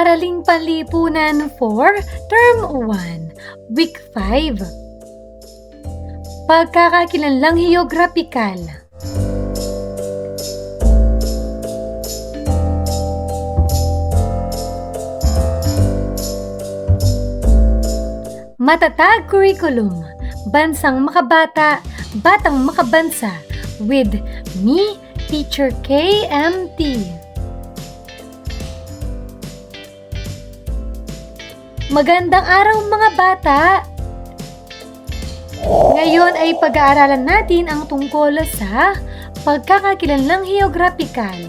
Araling Panlipunan for Term 1, Week 5. Pagkakakilanlang heograpikal. Matatag curriculum, bansang makabata, batang makabansa, with me, Teacher KMT. Magandang araw mga bata! Ngayon ay pag-aaralan natin ang tungkol sa pagkakakilanlang heograpikal.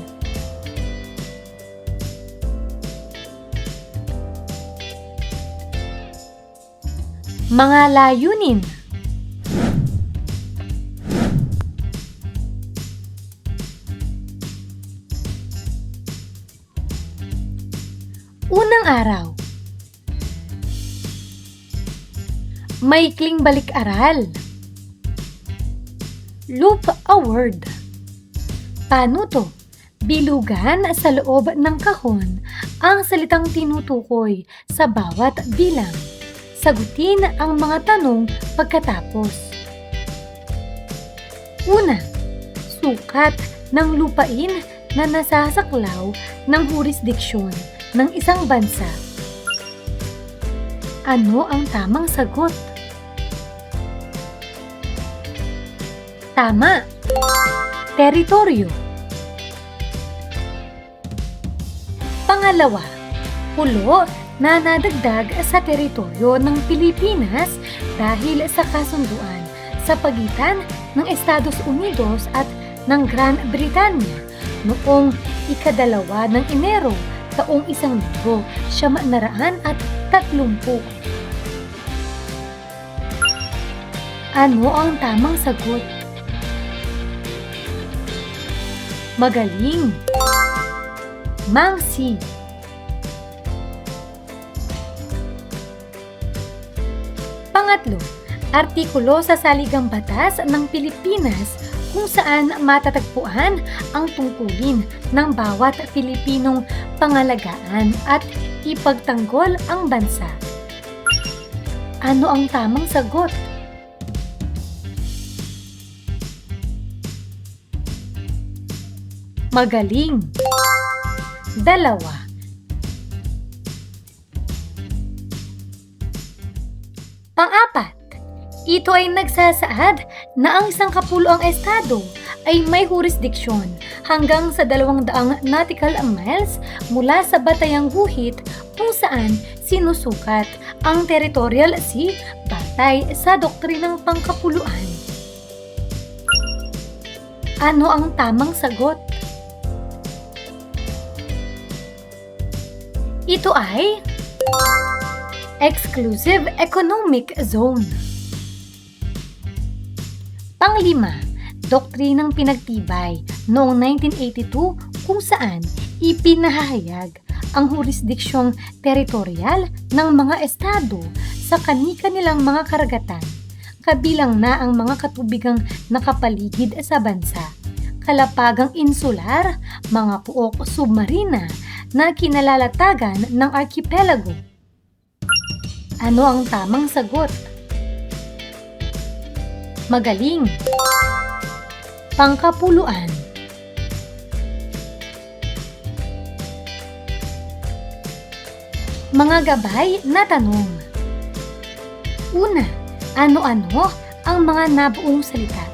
Mga layunin. Unang araw. Maikling balik-aral. Loop a word. Panuto. Bilugan sa loob ng kahon ang salitang tinutukoy sa bawat bilang. Sagutin ang mga tanong pagkatapos. Una, sukat ng lupain na nasasaklaw ng jurisdiksyon ng isang bansa. Ano ang tamang sagot? Tama! Teritoryo. Pangalawa, pulo na nadagdag sa teritoryo ng Pilipinas dahil sa kasunduan sa pagitan ng Estados Unidos at ng Gran Britanya noong ika-2 ng Enero taong 1930. Ano ang tamang sagot? Magaling! Mangsi. Pangatlo, artikulo sa Saligang Batas ng Pilipinas kung saan matatagpuan ang tungkulin ng bawat Pilipinong pangalagaan at ipagtanggol ang bansa. Ano ang tamang sagot? Magaling! 2. Pang-apat, ito ay nagsasaad na ang isang kapuluang estado ay may jurisdiksyon hanggang sa 200 nautical miles mula sa batayang guhit kung saan sinusukat ang territorial sea batay sa doktrinang pangkapuluan. Ano ang tamang sagot? Ito ay Exclusive Economic Zone. Panglima, doktrinang pinagtibay noong 1982 kung saan ipinahayag ang jurisdiksyong teritorial ng mga estado sa kani-kanilang mga karagatan, kabilang na ang mga katubigang nakapaligid sa bansa, kalapagang insular, mga puok submarina na kinalalatagan ng archipelago. Ano ang tamang sagot? Magaling! Pangkapuluan. Mga gabay na tanong. Una, ano-ano ang mga nabuong salita?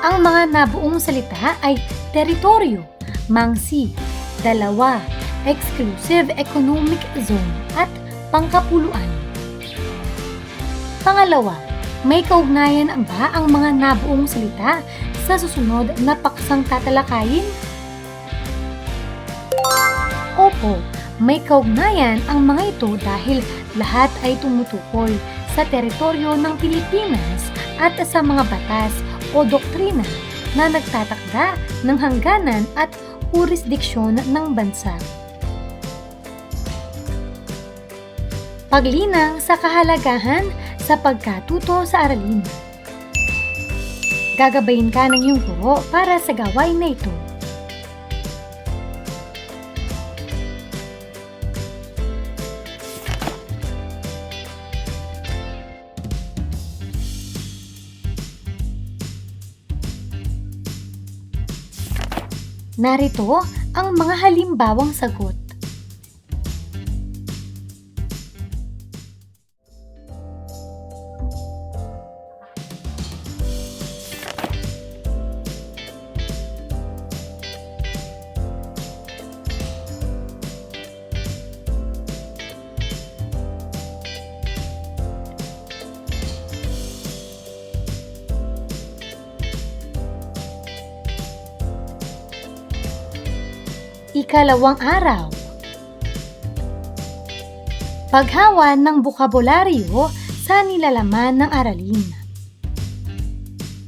Ang mga nabuong salita ay teritoryo, mangsi, 2, exclusive economic zone at pangkapuluan. Pangalawa, may kaugnayan ba ang mga nabuong salita sa susunod na paksang tatalakayin? Opo, may kaugnayan ang mga ito dahil lahat ay tumutukoy sa teritoryo ng Pilipinas at sa mga batas o doktrina na nagtatakda ng hangganan at jurisdiksyon ng bansa. Paglinang sa kahalagahan sa pagkatuto sa aralin. Gagabayin ka ng iyong guro para sa gawain na ito. Narito ang mga halimbawang sagot. Ikalawang araw. Paghawan ng bokabularyo sa nilalaman ng aralin.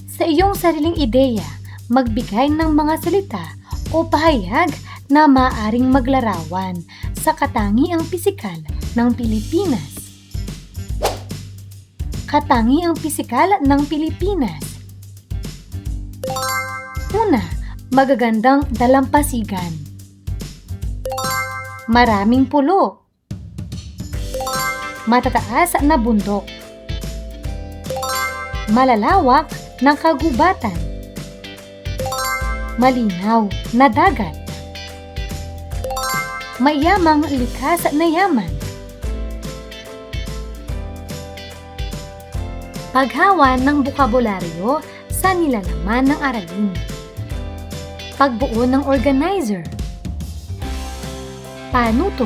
Sa iyong sariling ideya, magbigay ng mga salita o pahayag na maaaring maglarawan sa katangiang pisikal ng Pilipinas. Katangiang pisikal ng Pilipinas. Una, magagandang dalampasigan. Maraming pulo. Matataas na bundok. Malalawak na kagubatan. Malinaw na dagat. Mayamang likas na yaman. Paghawan ng bokabularyo sa nilalaman ng aralin. Pagbuo ng organizer. Paano to?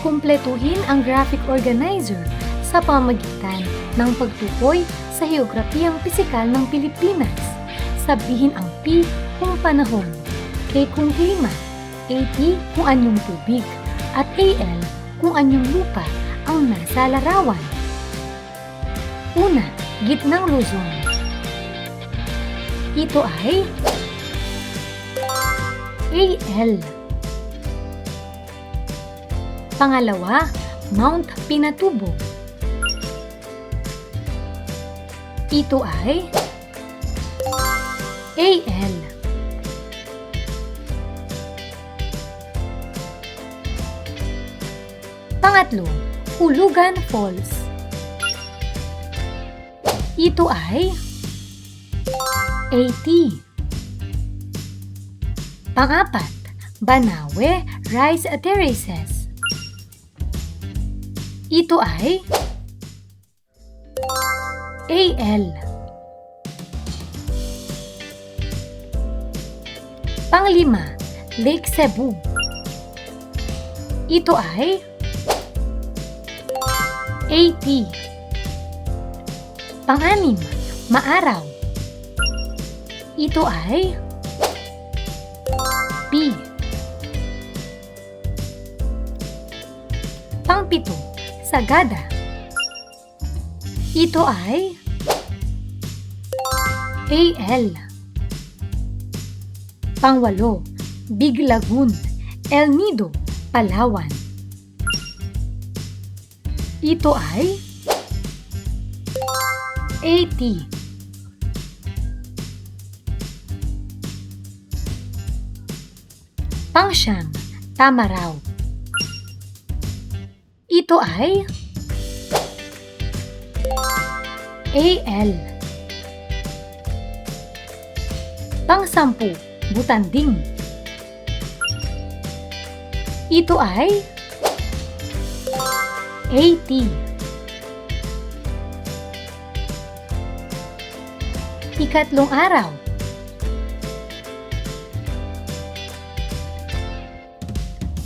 Kumpletuhin ang graphic organizer sa pamamagitan ng pagtukoy sa heograpiyang pisikal ng Pilipinas. Sabihin ang P kung panahon, K kung klima, AT kung anyong tubig, at AL kung anyong lupa ang nasa larawan. Una, gitnang Luzon. Ito ay AL. Pangalawa, Mount Pinatubo. Ito ay AL. Pangatlo, Hulugan Falls. Ito ay AT. Pang-apat, Banawe Rice Terraces. Ito ay AL. Panglima, Lake Cebu. Ito ay AT. Pang-anim, Maaraw. Ito ay P. Pang-pito, Sagada. Ito ay AL. Pang-walo, Big Lagoon, El Nido, Palawan. Ito ay AT. Pang-siyam, Tamaraw. Ito ay AL. Pang-sampu, Butanding. Ito ay AT. Ikatlong araw.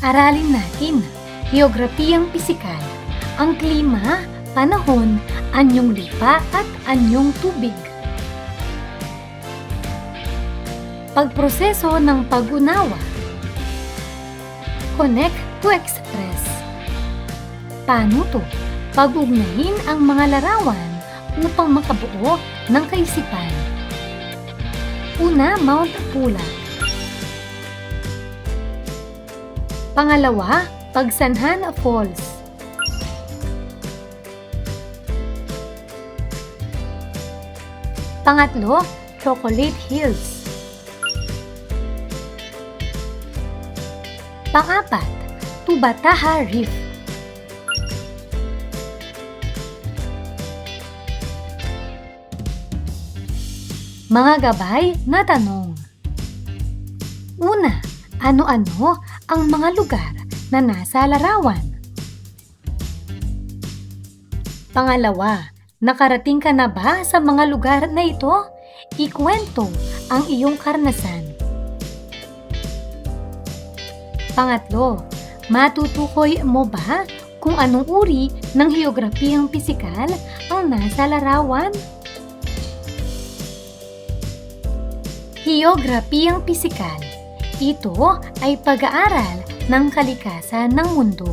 Aralin natin heograpiyang pisikal, ang klima, panahon, anyong lupa at anyong tubig. Pagproseso ng pag-unawa. Connect to express. Paano to? Pag-ugnayin ang mga larawan upang makabuo ng kaisipan. Una, Mount Pulag. Pangalawa, Pagsanhan Falls. Pangatlo, Chocolate Hills. Pang-apat, Tubataha Reef. Mga gabay na tanong. Una, Ano-ano ang mga lugar na nasa larawan? Pangalawa, nakarating ka na ba sa mga lugar na ito? Ikwento ang iyong karanasan. Pangatlo, matutukoy mo ba kung anong uri ng heograpiyang pisikal ang nasa larawan? Heograpiyang pisikal. Ito ay pag-aaral ng kalikasan ng mundo.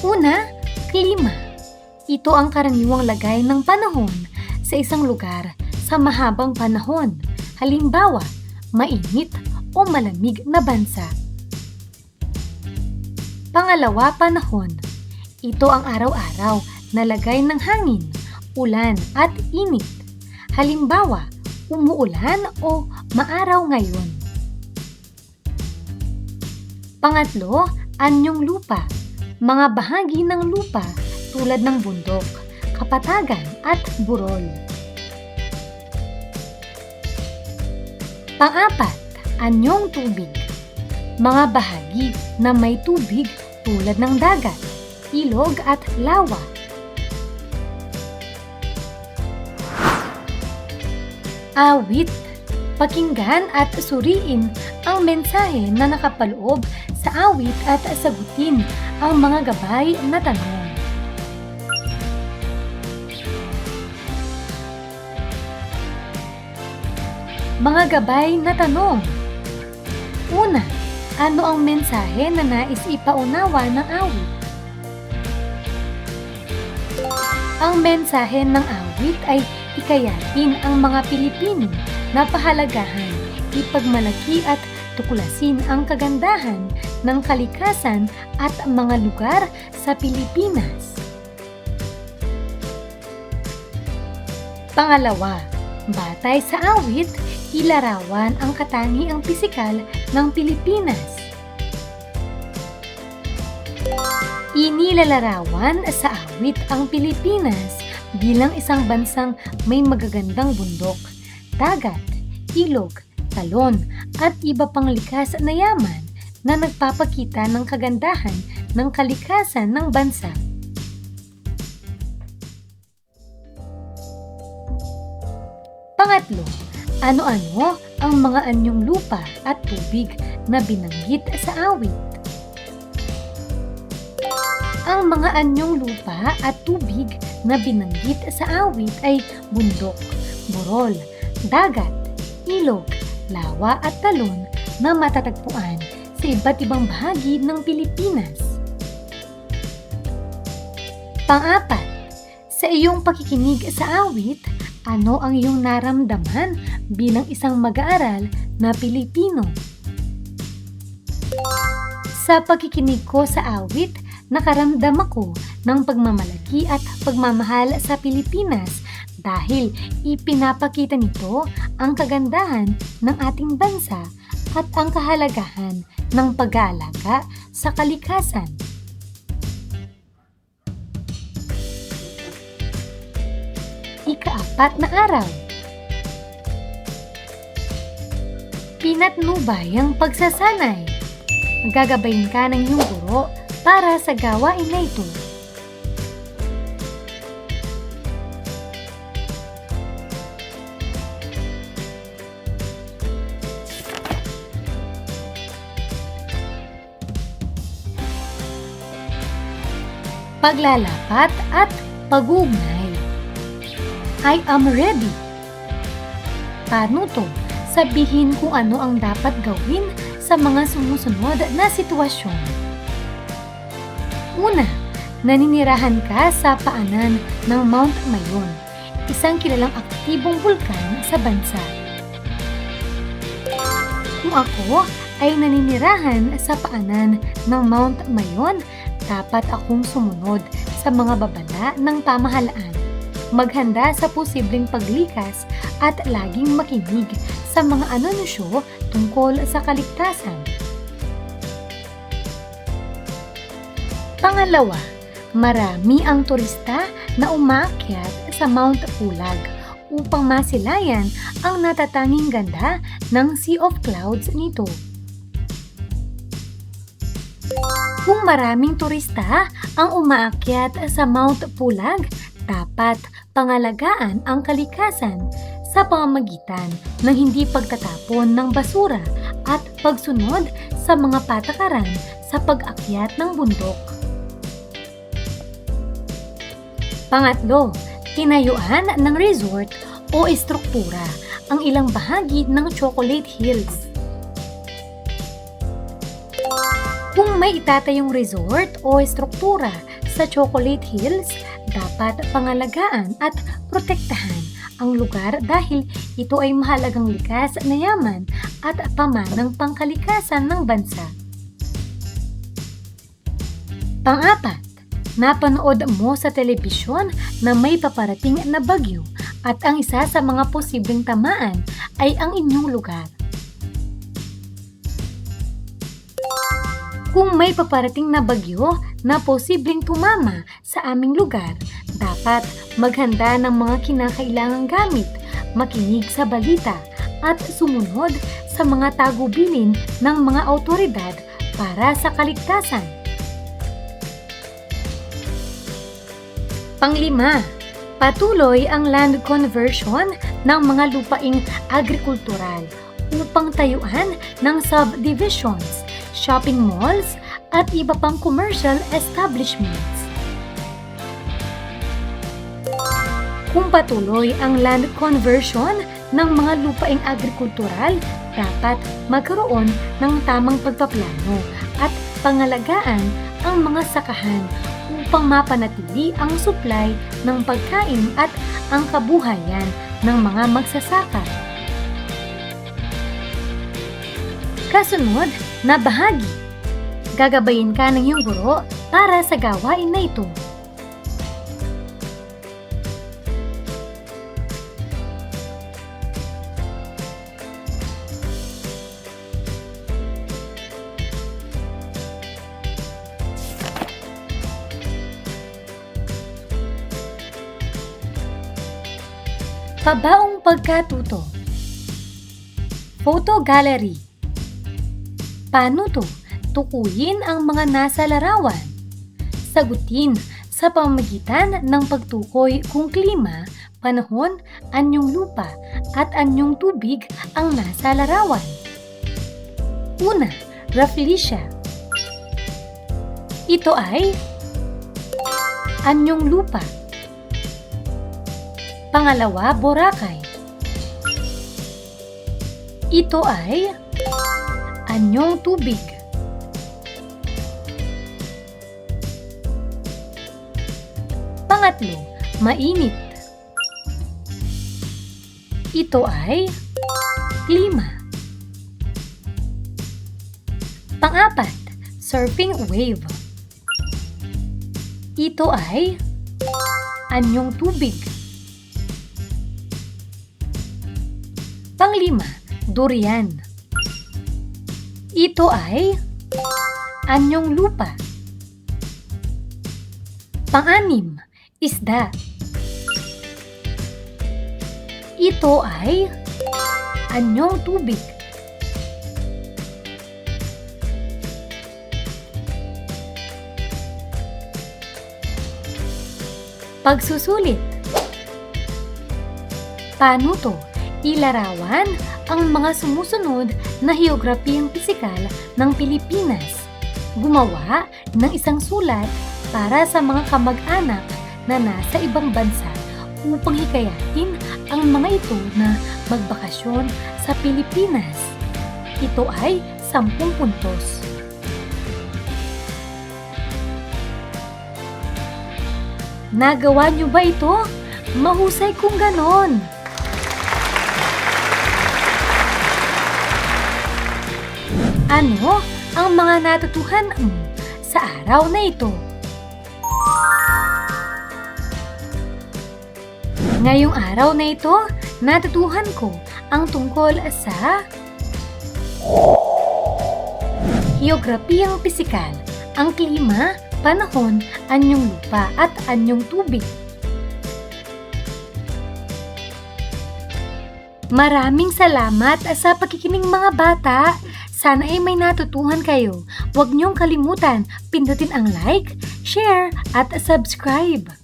Una, klima. Ito ang karaniwang lagay ng panahon sa isang lugar sa mahabang panahon. Halimbawa, mainit o malamig na bansa. Pangalawa, panahon. Ito ang araw-araw na lagay ng hangin, ulan at init. Halimbawa, umuulan o maaraw ngayon. Pangatlo, anyong lupa. Mga bahagi ng lupa tulad ng bundok, kapatagan at burol. Pang-apat, anyong tubig. Mga bahagi na may tubig tulad ng dagat, ilog at lawa. Awit. Pakinggan at suriin ang mensahe na nakapaloob sa awit at sagutin ang mga gabay na tanong. Mga gabay na tanong. Una, ano ang mensahe na nais ipaunawa ng awit? Ang mensahe ng awit ay hikayatin ang mga Pilipino na pahalagahan, ipagmalaki at tuklasin ang kagandahan ng kalikasan at mga lugar sa Pilipinas. Pangalawa, batay sa awit, ilarawan ang katangiang pisikal ng Pilipinas. Inilalarawan sa awit ang Pilipinas bilang isang bansang may magagandang bundok, dagat, ilog, talon at iba pang likas na yaman na nagpapakita ng kagandahan ng kalikasan ng bansa. Pangatlo, ano-ano ang mga anyong lupa at tubig na binanggit sa awit? Ang mga anyong lupa at tubig na binanggit sa awit ay bundok, burol, dagat, ilog, lawa at talon na matatagpuan sa iba't ibang bahagi ng Pilipinas. Pang-apat, sa iyong pakikinig sa awit, ano ang iyong naramdaman bilang isang mag-aaral na Pilipino? Sa pakikinig ko sa awit, nakaramdam ako ng pagmamalaki at pagmamahal sa Pilipinas dahil ipinapakita nito ang kagandahan ng ating bansa at ang kahalagahan ng pag-aalaga sa kalikasan. Ika-4 na araw. Pinatnubay ang pagsasanay. Gagabayin ka ng iyong guro para sa gawain na ito. Paglalapat at pag-uugnay. I am ready. Paano to? Sabihin kung ano ang dapat gawin sa mga sumusunod na sitwasyon. Una, naninirahan ka sa paanan ng Mount Mayon, isang kilalang aktibong bulkan sa bansa. Kung ako ay naninirahan sa paanan ng Mount Mayon, dapat akong sumunod sa mga babala ng pamahalaan, maghanda sa posibleng paglikas at laging makinig sa mga anunsyo tungkol sa kaligtasan. Pangalawa, marami ang turista na umaakyat sa Mount Pulag upang masilayan ang natatanging ganda ng Sea of Clouds nito. Kung maraming turista ang umaakyat sa Mount Pulag, dapat pangalagaan ang kalikasan sa pamamagitan ng hindi pagtatapon ng basura at pagsunod sa mga patakaran sa pag-akyat ng bundok. Pangatlo, tinayuan ng resort o estruktura ang ilang bahagi ng Chocolate Hills. Kung may itatayong resort o estruktura sa Chocolate Hills, dapat pangalagaan at protektahan ang lugar dahil ito ay mahalagang likas na yaman at pamanang pangkalikasan ng bansa. Pang-apat, napanood mo sa telebisyon na may paparating na bagyo at ang isa sa mga posibleng tamaan ay ang inyong lugar. Kung may paparating na bagyo na posibleng tumama sa aming lugar, dapat maghanda ng mga kinakailangang gamit, makinig sa balita, at sumunod sa mga tagubilin ng mga awtoridad para sa kaligtasan. Panglima, patuloy ang land conversion ng mga lupaing agrikultural upang tayuan ng subdivisions, shopping malls, at iba pang commercial establishments. Kung patuloy ang land conversion ng mga lupaing agrikultural, dapat magkaroon ng tamang pagpaplano at pangalagaan ang mga sakahan upang mapanatili ang supply ng pagkain at ang kabuhayan ng mga magsasaka. Kasunod na bahagi, gagabayin ka ng iyong guro para sa gawain na ito. Pabaong pagkatuto. Photo gallery. Paano to? Tukuyin ang mga nasa larawan. Sagutin sa pamamagitan ng pagtukoy kung klima, panahon, anyong lupa, at anyong tubig ang nasa larawan. Una, Rafflesia. Ito ay anyong lupa. Pangalawa, Boracay. Ito ay anyong tubig. Pangatlo, mainit. Ito ay klima. Pang-apat, surfing wave. Ito ay anyong tubig. Panglima, durian. Ito ay anyong lupa. Pang-anim, isda. Ito ay anyong tubig. Pagsusulit. Paano to? Ilarawan ang mga sumusunod na heograpiyang pisikal ng Pilipinas. Gumawa ng isang sulat para sa mga kamag-anak na nasa ibang bansa upang hikayatin ang mga ito na magbakasyon sa Pilipinas. Ito ay 10 puntos. Nagawa niyo ba ito? Mahusay kung ganon! Ano ang mga natutuhan mo sa araw na ito? Ngayong araw na ito, natutuhan ko ang tungkol sa heograpiyang pisikal, ang klima, panahon, anyong lupa at anyong tubig. Maraming salamat sa pakikinig mga bata. Sana ay may natutuhan kayo. Huwag niyong kalimutan, pindutin ang like, share at subscribe.